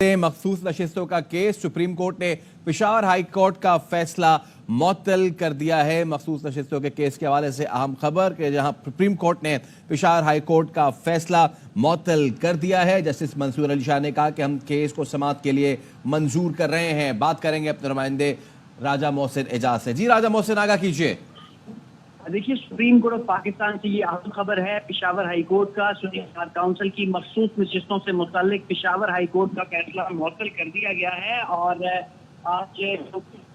मखसूस नशिस्तों का case supreme court ने पेशावर हाई कोर्ट का फैसला मुअत्तल कर दिया है। मखसूस नशिस्तों के केस के हवाले से अहम खबर कि जहां सुप्रीम कोर्ट ने पेशावर हाई कोर्ट का फैसला मुअत्तल कर दिया है। जस्टिस मंसूर अली शाह ने कहा कि हम केस को समाअत के लिए मंजूर कर रहे हैं। बात करेंगे अपने नुमाइंदे राजा मोहसिन एजाज से। जी राजा मोहसिन, आगाह कीजिए। देखिए, सुप्रीम कोर्ट ऑफ पाकिस्तान से ये अहम खबर है। पेशावर हाई कोर्ट का सुन्नी बार काउंसिल की मखसूस नशिस्तों से मुताल्लिक पेशावर हाई कोर्ट का फैसला मुअत्तल कर दिया गया है। और आज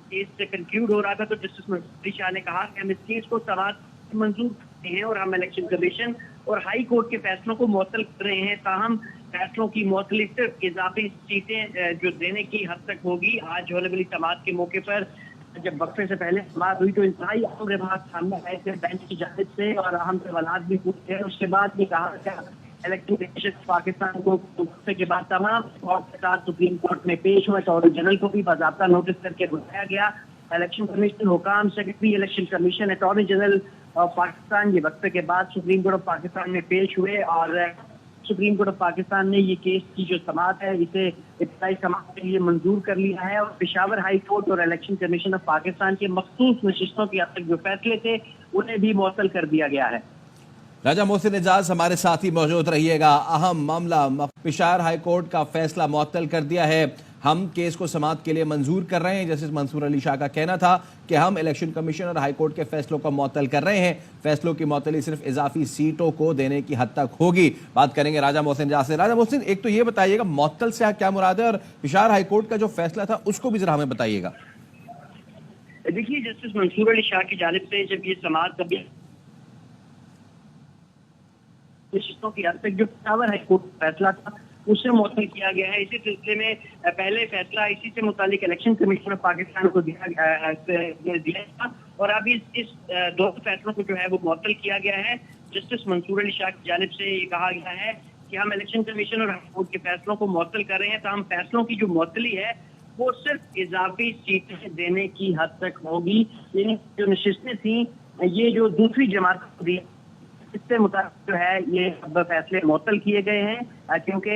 केस से कंक्लूड हो रहा था तो जस्टिस मंसूर अली शाह ने कहा कि हम इस केस को समाअत मंजूर करते हैं और हम इलेक्शन कमीशन और हाई कोर्ट के फैसलों को मुअत्तल कर रहे हैं। ताहम फैसलों की मुअत्तली सिर्फ इजाफी सीटें जो देने की हद तक होगी। आज होने वाली समाअत के मौके पर जब वक्फे से पहले समाअत हुई तो इंतहाई अहम रिमार्क सामने आए थे बेंच की जानिब से और अहम सवालात भी पूछे। उसके बाद ये कहा गया इलेक्शन कमीशन पाकिस्तान को वक्फे के बाद तमाम के साथ सुप्रीम कोर्ट में पेश हुए। अटॉर्नी जनरल को भी बाज़ाब्ता नोटिस करके बुलाया गया। इलेक्शन कमीशन हुकाम, secretary election commission, attorney general of Pakistan ये वक्फे के बाद सुप्रीम कोर्ट ऑफ पाकिस्तान में पेश हुए और सुप्रीम कोर्ट ऑफ पाकिस्तान ने ये केस की जो समाअत है इसे इब्तिदाई समाअत के लिए मंजूर कर लिया है। और पेशावर हाई कोर्ट और इलेक्शन कमीशन ऑफ पाकिस्तान के मखसूस नशिस्तों के अब तक जो फैसले थे उन्हें भी मुअत्तल कर दिया गया है। राजा मोहसिन एजाज हमारे साथ ही मौजूद रहिएगा। अहम मामला, पेशावर हाई कोर्ट का फैसला मुअत्तल कर दिया है। हम केस को समाअत के लिए मंजूर कर रहे हैं। जस्टिस मंसूर अली शाह का कहना था कि हम इलेक्शन कमीशन और हाई कोर्ट के फैसलों को मुअत्तल कर रहे हैं। फैसलों की मुअत्तली सिर्फ इजाफी सीटों को देने की हद तक होगी। बात करेंगे राजा मोहसिन एजाज से। राजा मोहसिन, एक तो ये बताइएगा मुअत्तल से क्या मुराद है और पेशावर हाई कोर्ट का जो फैसला था उसको भी जरा हमें बताइएगा। देखिए, जस्टिस मंसूर अली शाह की जानिब से जब ये समाअत कभी नशिस्तों की हद तक जो पेशावर हाई कोर्ट का फैसला था उससे मुअत्तल किया गया है। इसी सिलसिले में पहले फैसला इसी से मुतालिक इलेक्शन कमीशन ऑफ पाकिस्तान को दिया था और अभी इस दो फैसलों को जो है वो मुअत्तल किया गया है। जस्टिस मंसूर अली शाह की जानिब से ये कहा गया है कि हम इलेक्शन कमीशन और हाई कोर्ट के फैसलों को मुअत्तल कर रहे हैं। तो हम फैसलों की जो मुअत्तली है वो सिर्फ इजाफी सीटें देने की हद तक होगी। यानी जो नशिस्तें थी ये जो दूसरी जमात को दी इससे मुताबिक जो है ये अब फैसले मुअत्तल किए गए हैं क्योंकि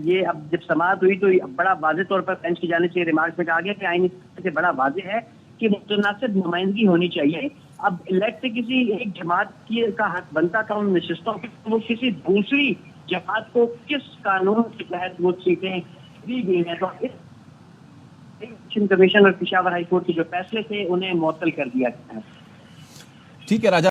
ये अब जब समाअत हुई तो बड़ा वाज़ेह तौर पर बेंच की जानिब से रिमार्क में कहा गया कि आईनी से बड़ा वाज़ेह है कि मुतनासिब नुमाइंदगी होनी चाहिए। अब इलेक्ट किसी एक जमात की का हक बनता था उन नशिस्तों की, वो किसी दूसरी जमात को किस कानून के तहत वो सीटें दी गई हैं। तो इलेक्शन कमीशन और पेशावर हाई कोर्ट के जो फैसले थे उन्हें मुअत्तल कर दिया गया है। ठीक है राजा।